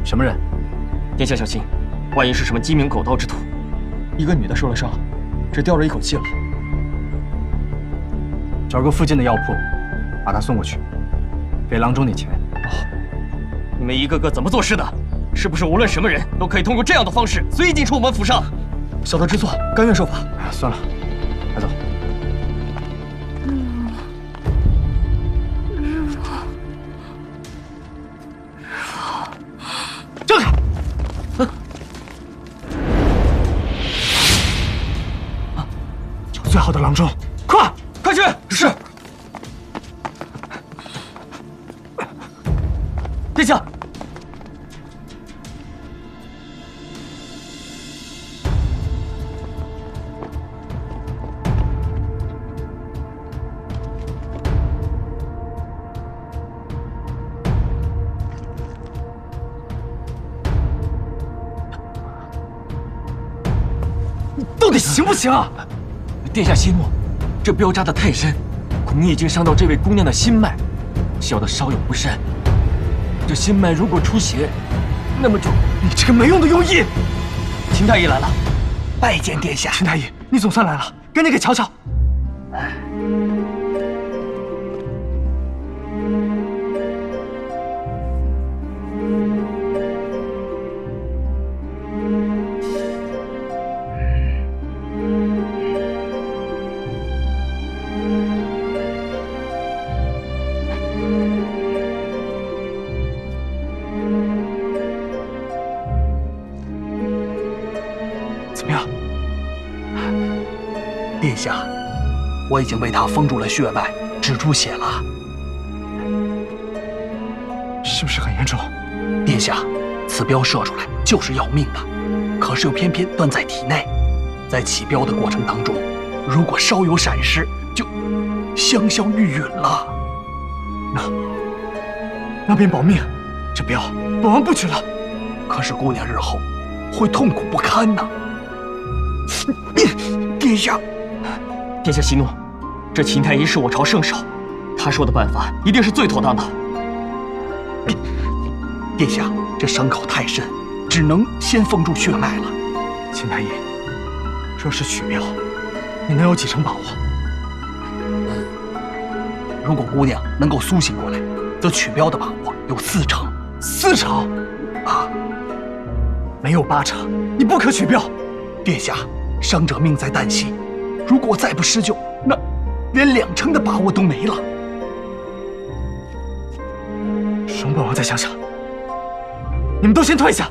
什么人？殿下小心，万一是什么鸡鸣狗盗之徒。一个女的受了伤，只吊着一口气了。找个附近的药铺，把她送过去，给郎中点钱。你们一个个怎么做事的？是不是无论什么人都可以通过这样的方式随意进出我们府上？小的知错，甘愿受罚。哎呀，算了，快走。让开！有最好的郎中，快去！是。殿下。到底行不行啊？殿下息怒，这镖扎得太深，恐你已经伤到这位姑娘的心脉，小的稍有不慎，这心脉如果出血，那么就……你这个没用的庸医！秦太医来了，拜见殿下。秦太医，你总算来了，赶紧给瞧瞧。怎么样？殿下，我已经为他封住了血脉，止住血了。是不是很严重？殿下，此镖射出来就是要命的，可是又偏偏断在体内，在起镖的过程当中，如果稍有闪失，就香消玉殒了。那便保命，这镖本王不取了。可是姑娘日后会痛苦不堪呐。殿下，殿下息怒，这秦太医是我朝圣手，他说的办法一定是最妥当的。殿下，这伤口太深，只能先封住血脉了。秦太医，若是取镖，你能有几成把握？如果姑娘能够苏醒过来，则取镖的把握有4成。4成？啊，没有8成，你不可取镖。殿下，伤者命在旦夕，如果再不施救，那连2成的把握都没了。容本王再想想。你们都先退下。